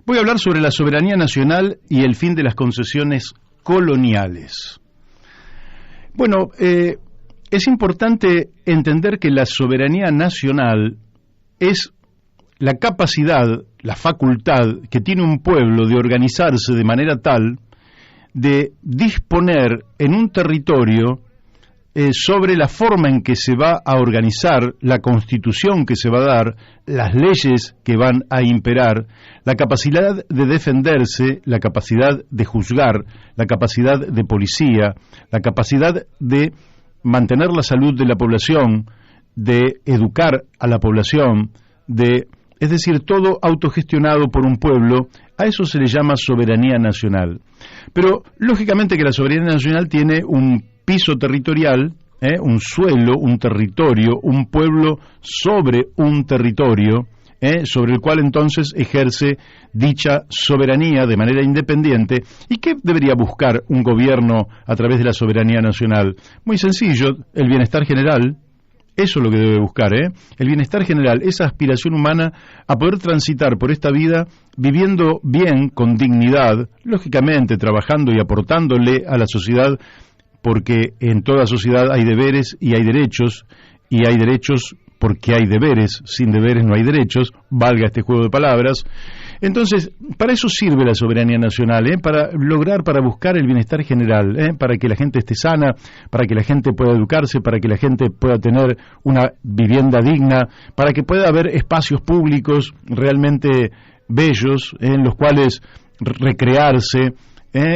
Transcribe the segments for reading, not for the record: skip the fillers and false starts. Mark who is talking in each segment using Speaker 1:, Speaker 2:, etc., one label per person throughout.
Speaker 1: Voy a hablar sobre la soberanía nacional y el fin de las concesiones coloniales. Bueno, es importante entender que la soberanía nacional es la capacidad, la facultad que tiene un pueblo de organizarse de manera tal de disponer en un territorio sobre la forma en que se va a organizar, la constitución que se va a dar, las leyes que van a imperar, la capacidad de defenderse, la capacidad de juzgar, la capacidad de policía, la capacidad de mantener la salud de la población, de educar a la población, es decir, todo autogestionado por un pueblo. A eso se le llama soberanía nacional. Pero, lógicamente que la soberanía nacional tiene un piso territorial, un suelo, un territorio, un pueblo sobre un territorio, sobre el cual entonces ejerce dicha soberanía de manera independiente. ¿Y qué debería buscar un gobierno a través de la soberanía nacional? Muy sencillo, el bienestar general. Eso es lo que debe buscar, el bienestar general, esa aspiración humana a poder transitar por esta vida viviendo bien, con dignidad, lógicamente trabajando y aportándole a la sociedad, porque en toda sociedad hay deberes y hay derechos porque hay deberes, sin deberes no hay derechos, valga este juego de palabras. Entonces, para eso sirve la soberanía nacional, para buscar el bienestar general, para que la gente esté sana, para que la gente pueda educarse, para que la gente pueda tener una vivienda digna, para que pueda haber espacios públicos realmente bellos, en los cuales recrearse,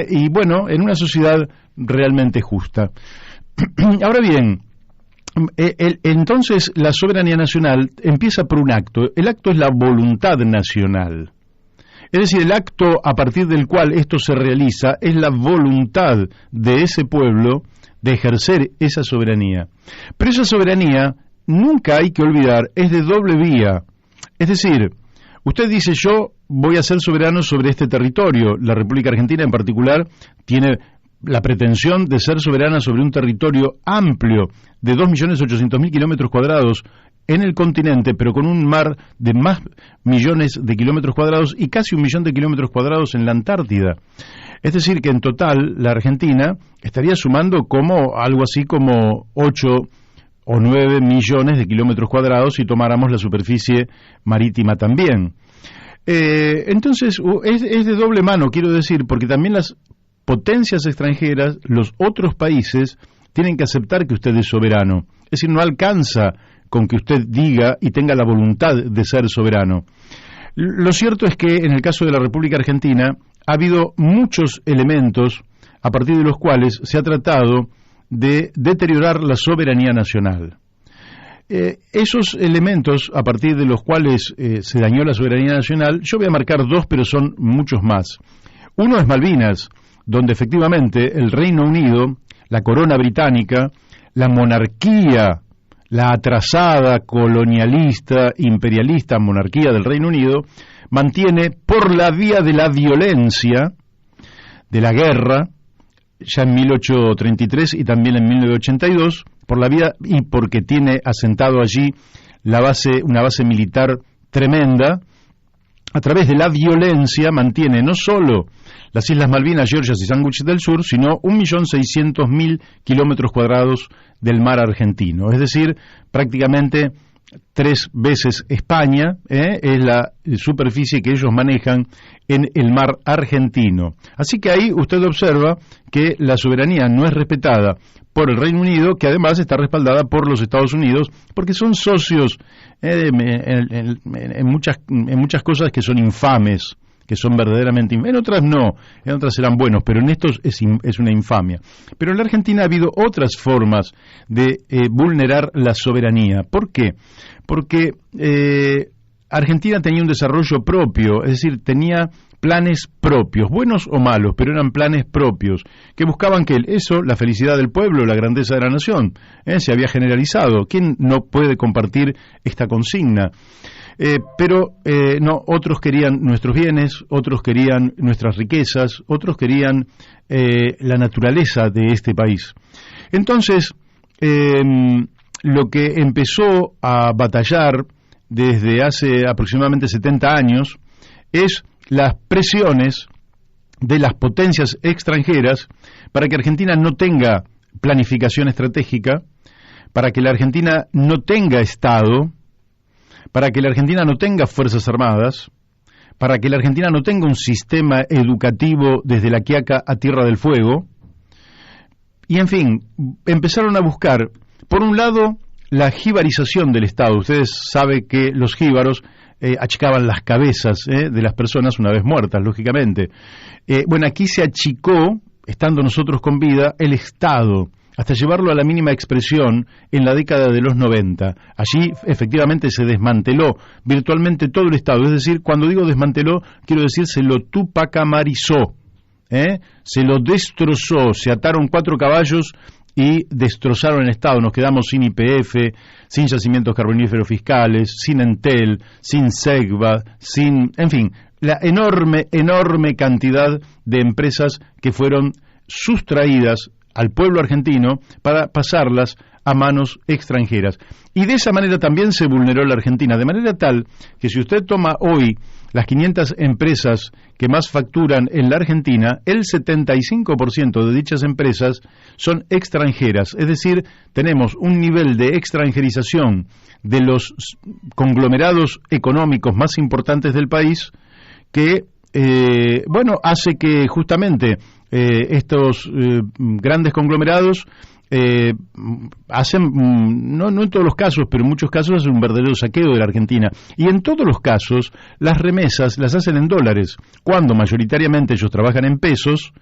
Speaker 1: y bueno, en una sociedad realmente justa. Ahora bien, entonces la soberanía nacional empieza por un acto. El acto es la voluntad nacional. Es decir, el acto a partir del cual esto se realiza es la voluntad de ese pueblo de ejercer esa soberanía. Pero esa soberanía, nunca hay que olvidar, es de doble vía. Es decir, usted dice, yo voy a ser soberano sobre este territorio. La República Argentina en particular tiene la pretensión de ser soberana sobre un territorio amplio de 2.800.000 kilómetros cuadrados en el continente, pero con un mar de más millones de kilómetros cuadrados y casi 1.000.000 de kilómetros cuadrados en la Antártida. Es decir, que en total la Argentina estaría sumando como algo así como 8 o 9 millones de kilómetros cuadrados si tomáramos la superficie marítima también. Entonces, es de doble mano, quiero decir, porque también las potencias extranjeras, los otros países, tienen que aceptar que usted es soberano. Es decir, no alcanza con que usted diga y tenga la voluntad de ser soberano. Lo cierto es que en el caso de la República Argentina ha habido muchos elementos a partir de los cuales se ha tratado de deteriorar la soberanía nacional. Esos elementos a partir de los cuales se dañó la soberanía nacional, yo voy a marcar dos, pero son muchos más. Uno es Malvinas, donde efectivamente el Reino Unido, la corona británica, la monarquía, la atrasada, colonialista, imperialista monarquía del Reino Unido, mantiene por la vía de la violencia, de la guerra, ya en 1833 y también en 1982, por la vía y porque tiene asentado allí una base militar tremenda, a través de la violencia mantiene no solo las Islas Malvinas, Georgias y Sandwich del Sur, sino 1.600.000 kilómetros cuadrados del mar argentino. Es decir, prácticamente 3 veces España, es la superficie que ellos manejan en el mar argentino. Así que ahí usted observa que la soberanía no es respetada por el Reino Unido, que además está respaldada por los Estados Unidos, porque son socios en muchas cosas que son infames, que son verdaderamente en otras no, en otras serán buenos, pero en estos es una infamia. Pero en la Argentina ha habido otras formas de vulnerar la soberanía. ¿Por qué? Porque Argentina tenía un desarrollo propio, es decir, tenía planes propios, buenos o malos, pero eran planes propios, que buscaban que la felicidad del pueblo, la grandeza de la nación, se había generalizado. ¿Quién no puede compartir esta consigna? Pero no, otros querían nuestros bienes, otros querían nuestras riquezas, otros querían la naturaleza de este país. Entonces, lo que empezó a batallar desde hace aproximadamente 70 años es las presiones de las potencias extranjeras para que Argentina no tenga planificación estratégica, para que la Argentina no tenga Estado, para que la Argentina no tenga Fuerzas Armadas, para que la Argentina no tenga un sistema educativo desde La Quiaca a Tierra del Fuego. Y en fin, empezaron a buscar, por un lado, la jibarización del Estado. Ustedes saben que los jíbaros achicaban las cabezas de las personas una vez muertas, lógicamente. Bueno, aquí se achicó, estando nosotros con vida, el Estado, hasta llevarlo a la mínima expresión en la década de los 90. Allí, efectivamente, se desmanteló virtualmente todo el Estado. Es decir, cuando digo desmanteló, quiero decir se lo tupacamarizó, se lo destrozó, se ataron 4 caballos y destrozaron el Estado. Nos quedamos sin YPF, sin yacimientos carboníferos fiscales, sin Entel, sin Segva, en fin, la enorme cantidad de empresas que fueron sustraídas al pueblo argentino para pasarlas a manos extranjeras. Y de esa manera también se vulneró la Argentina, de manera tal que si usted toma hoy las 500 empresas que más facturan en la Argentina, el 75% de dichas empresas son extranjeras, es decir, tenemos un nivel de extranjerización de los conglomerados económicos más importantes del país que, hace que justamente estos grandes conglomerados hacen, no en todos los casos, pero en muchos casos hacen un verdadero saqueo de la Argentina. Y en todos los casos, las remesas las hacen en dólares, cuando mayoritariamente ellos trabajan en pesos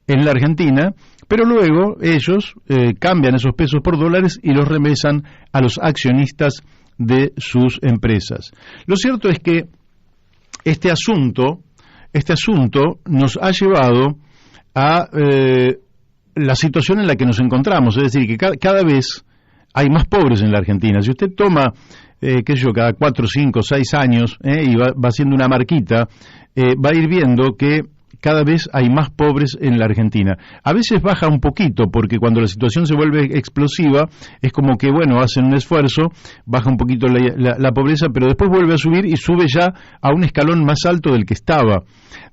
Speaker 1: en la Argentina, pero luego ellos cambian esos pesos por dólares y los remesan a los accionistas de sus empresas. Lo cierto es que este asunto nos ha llevado a la situación en la que nos encontramos, es decir, que cada vez hay más pobres en la Argentina. Si usted toma, cada 4, 5, 6 años y va haciendo una marquita, va a ir viendo que cada vez hay más pobres en la Argentina. A veces baja un poquito, porque cuando la situación se vuelve explosiva, es como que, hacen un esfuerzo, baja un poquito la pobreza, pero después vuelve a subir y sube ya a un escalón más alto del que estaba.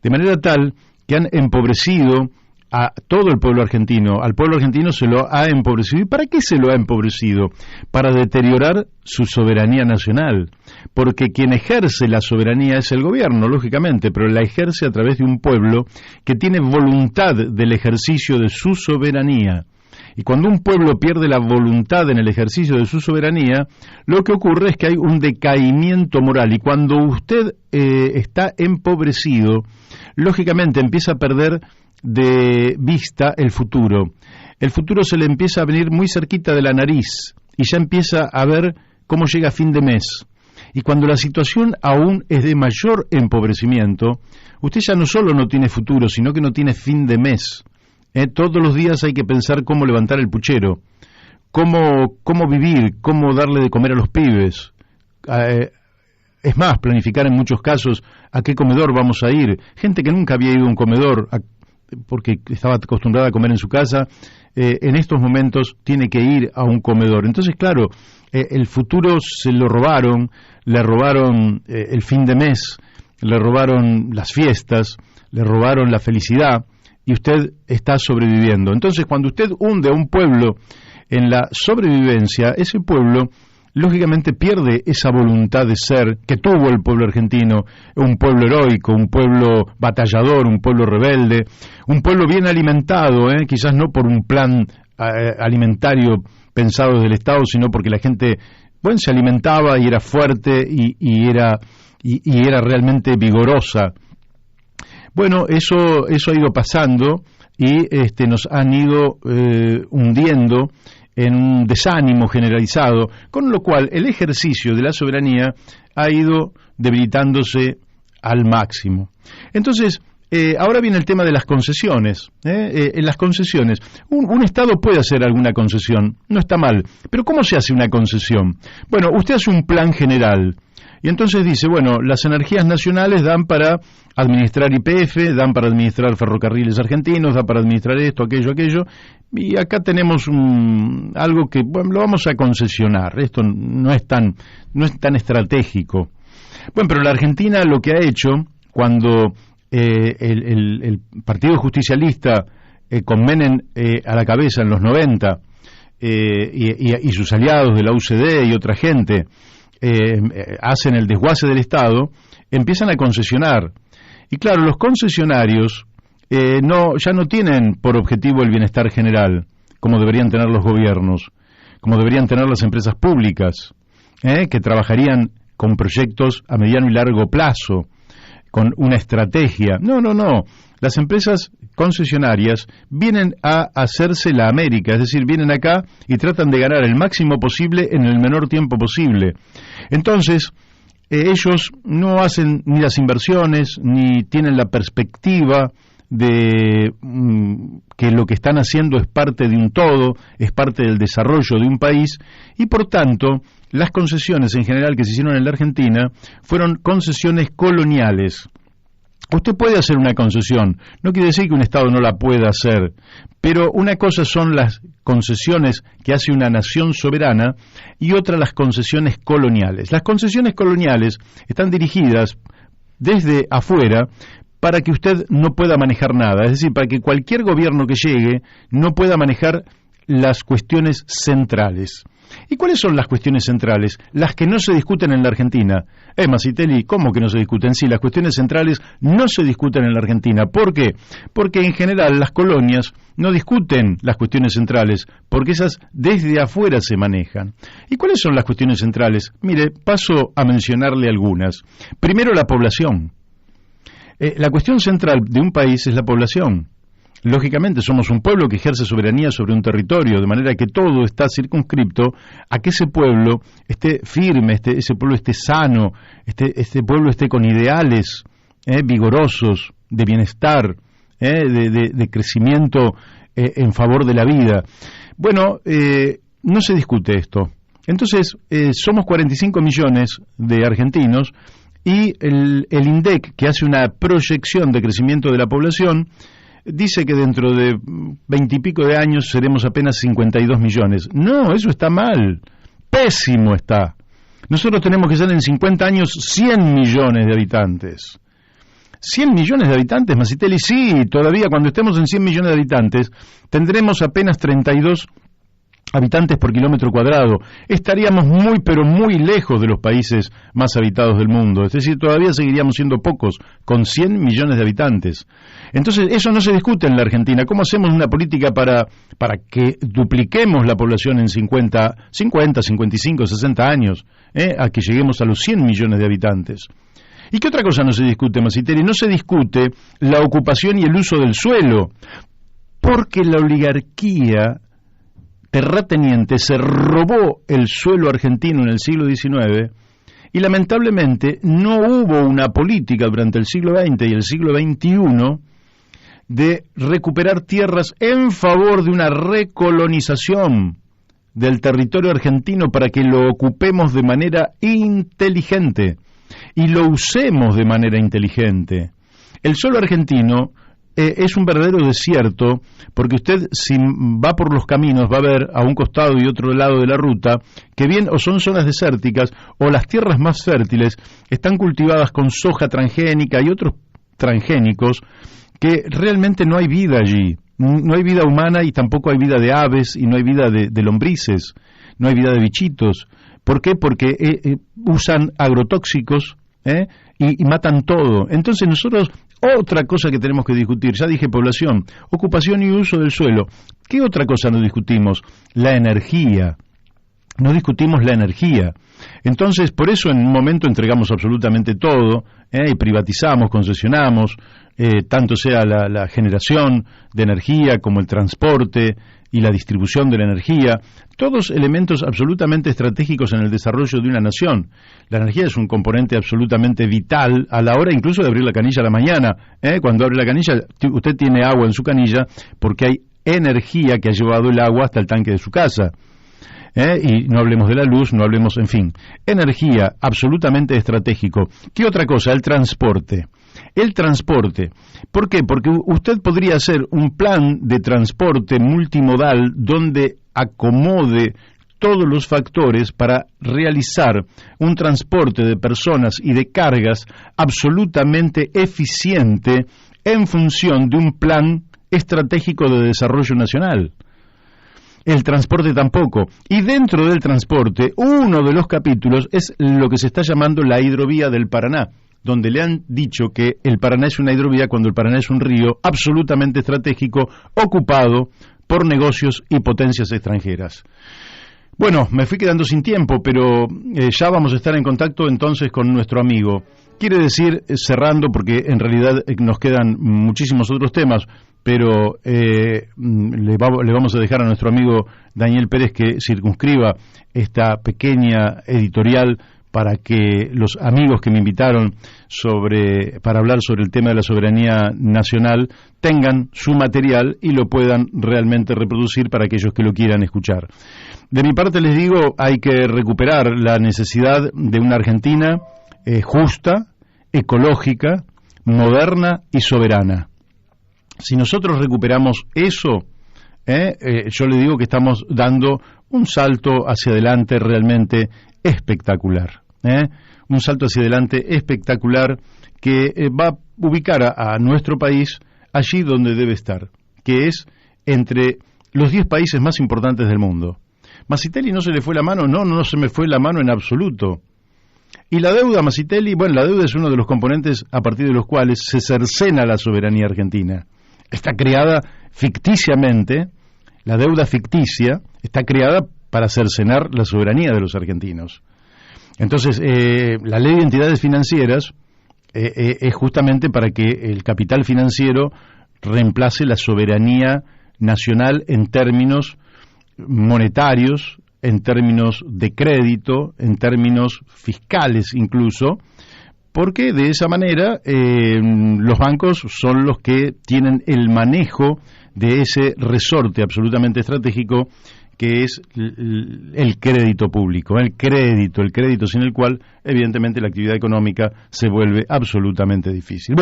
Speaker 1: De manera tal que han empobrecido a todo el pueblo argentino. Al pueblo argentino se lo ha empobrecido. ¿Y para qué se lo ha empobrecido? Para deteriorar su soberanía nacional. Porque quien ejerce la soberanía es el gobierno, lógicamente, pero la ejerce a través de un pueblo que tiene voluntad del ejercicio de su soberanía. Y cuando un pueblo pierde la voluntad en el ejercicio de su soberanía, lo que ocurre es que hay un decaimiento moral. Y cuando usted está empobrecido, lógicamente empieza a perder de vista el futuro. El futuro se le empieza a venir muy cerquita de la nariz y ya empieza a ver cómo llega fin de mes. Y cuando la situación aún es de mayor empobrecimiento, usted ya no solo no tiene futuro, sino que no tiene fin de mes. Todos los días hay que pensar cómo levantar el puchero, cómo vivir, cómo darle de comer a los pibes. Es más, planificar en muchos casos a qué comedor vamos a ir. Gente que nunca había ido a un comedor porque estaba acostumbrada a comer en su casa, en estos momentos tiene que ir a un comedor. Entonces, claro, el futuro se lo robaron, le robaron el fin de mes, le robaron las fiestas, le robaron la felicidad, y usted está sobreviviendo. Entonces, cuando usted hunde a un pueblo en la sobrevivencia, ese pueblo lógicamente pierde esa voluntad de ser que tuvo el pueblo argentino, un pueblo heroico, un pueblo batallador, un pueblo rebelde, un pueblo bien alimentado, quizás no por un plan alimentario pensado desde el Estado, sino porque la gente, se alimentaba y era fuerte y era realmente vigorosa. Bueno, eso ha ido pasando y nos han ido hundiendo en un desánimo generalizado, con lo cual el ejercicio de la soberanía ha ido debilitándose al máximo. Entonces, ahora viene el tema de las concesiones. En las concesiones, un Estado puede hacer alguna concesión, no está mal, pero ¿cómo se hace una concesión? Bueno, usted hace un plan general, y entonces dice, las energías nacionales dan para administrar YPF, dan para administrar ferrocarriles argentinos, dan para administrar esto, aquello, y acá tenemos algo que, lo vamos a concesionar. Esto no es tan estratégico. Pero la Argentina lo que ha hecho, cuando el Partido Justicialista con Menem a la cabeza en los 90 y sus aliados de la UCD y otra gente hacen el desguace del Estado, empiezan a concesionar. Y claro, los concesionarios ya no tienen por objetivo el bienestar general, como deberían tener los gobiernos, como deberían tener las empresas públicas, que trabajarían con proyectos a mediano y largo plazo, con una estrategia. No. Las empresas concesionarias vienen a hacerse la América, es decir, vienen acá y tratan de ganar el máximo posible en el menor tiempo posible. Entonces, ellos no hacen ni las inversiones, ni tienen la perspectiva de que lo que están haciendo es parte de un todo, es parte del desarrollo de un país, y por tanto, las concesiones en general que se hicieron en la Argentina fueron concesiones coloniales. Usted puede hacer una concesión, no quiere decir que un Estado no la pueda hacer, pero una cosa son las concesiones que hace una nación soberana y otra las concesiones coloniales. Las concesiones coloniales están dirigidas desde afuera para que usted no pueda manejar nada, es decir, para que cualquier gobierno que llegue no pueda manejar las cuestiones centrales. ¿Y cuáles son las cuestiones centrales? Las que no se discuten en la Argentina. Masitelli, ¿cómo que no se discuten? Sí, las cuestiones centrales no se discuten en la Argentina. ¿Por qué? Porque en general las colonias no discuten las cuestiones centrales, porque esas desde afuera se manejan. ¿Y cuáles son las cuestiones centrales? Mire, paso a mencionarle algunas. Primero, la población. La cuestión central de un país es la población. Lógicamente somos un pueblo que ejerce soberanía sobre un territorio, de manera que todo está circunscripto a que ese pueblo esté firme, ese pueblo esté sano, este pueblo esté con ideales vigorosos, de bienestar, de crecimiento en favor de la vida. Bueno, no se discute esto. Entonces, somos 45 millones de argentinos y el INDEC, que hace una proyección de crecimiento de la población, dice que dentro de 20 y pico de años seremos apenas 52 millones. No, eso está mal. Pésimo está. Nosotros tenemos que ser en 50 años 100 millones de habitantes. 100 millones de habitantes, Masitelli, sí, todavía cuando estemos en 100 millones de habitantes tendremos apenas 32 habitantes por kilómetro cuadrado. Estaríamos muy, pero muy lejos de los países más habitados del mundo. Es decir, todavía seguiríamos siendo pocos, con 100 millones de habitantes. Entonces, eso no se discute en la Argentina. ¿Cómo hacemos una política para que dupliquemos la población en 50, 55, 60 años, a que lleguemos a los 100 millones de habitantes? ¿Y qué otra cosa no se discute, Masitelli? No se discute la ocupación y el uso del suelo, porque la oligarquía terrateniente se robó el suelo argentino en el siglo XIX y lamentablemente no hubo una política durante el siglo XX y el siglo XXI de recuperar tierras en favor de una recolonización del territorio argentino para que lo ocupemos de manera inteligente y lo usemos de manera inteligente. El suelo argentino es un verdadero desierto, porque usted si va por los caminos va a ver a un costado y otro lado de la ruta que bien o son zonas desérticas o las tierras más fértiles están cultivadas con soja transgénica y otros transgénicos que realmente no hay vida allí. No hay vida humana y tampoco hay vida de aves y no hay vida de lombrices, no hay vida de bichitos. ¿Por qué? Porque usan agrotóxicos y matan todo. Entonces nosotros, otra cosa que tenemos que discutir, ya dije población, ocupación y uso del suelo. ¿Qué otra cosa no discutimos? La energía. No discutimos la energía. Entonces, por eso en un momento entregamos absolutamente todo, y privatizamos, concesionamos, tanto sea la generación de energía como el transporte y la distribución de la energía, todos elementos absolutamente estratégicos en el desarrollo de una nación. La energía es un componente absolutamente vital a la hora incluso de abrir la canilla a la mañana. Cuando abre la canilla, usted tiene agua en su canilla porque hay energía que ha llevado el agua hasta el tanque de su casa. Y no hablemos de la luz, no hablemos, en fin, energía, absolutamente estratégico. ¿Qué otra cosa? El transporte. El transporte. ¿Por qué? Porque usted podría hacer un plan de transporte multimodal donde acomode todos los factores para realizar un transporte de personas y de cargas absolutamente eficiente en función de un plan estratégico de desarrollo nacional. El transporte tampoco. Y dentro del transporte, uno de los capítulos es lo que se está llamando la hidrovía del Paraná, donde le han dicho que el Paraná es una hidrovía cuando el Paraná es un río absolutamente estratégico, ocupado por negocios y potencias extranjeras. Bueno, me fui quedando sin tiempo, pero ya vamos a estar en contacto entonces con nuestro amigo. Quiere decir, cerrando, porque en realidad nos quedan muchísimos otros temas, pero le vamos a dejar a nuestro amigo Daniel Pérez que circunscriba esta pequeña editorial para que los amigos que me invitaron para hablar sobre el tema de la soberanía nacional tengan su material y lo puedan realmente reproducir para aquellos que lo quieran escuchar. De mi parte les digo, hay que recuperar la necesidad de una Argentina justa, ecológica, moderna y soberana. Si nosotros recuperamos eso, yo le digo que estamos dando un salto hacia adelante realmente espectacular. Un salto hacia adelante espectacular que va a ubicar a nuestro país allí donde debe estar, que es entre los 10 países más importantes del mundo. ¿Masitelli no se le fue la mano? No se me fue la mano en absoluto. Y la deuda, Masitelli, bueno, la deuda es uno de los componentes a partir de los cuales se cercena la soberanía argentina. Está creada ficticiamente, la deuda ficticia está creada para cercenar la soberanía de los argentinos. Entonces, la ley de entidades financieras es justamente para que el capital financiero reemplace la soberanía nacional en términos monetarios, en términos de crédito, en términos fiscales incluso, porque de esa manera los bancos son los que tienen el manejo de ese resorte absolutamente estratégico que es el crédito público, el crédito sin el cual evidentemente la actividad económica se vuelve absolutamente difícil.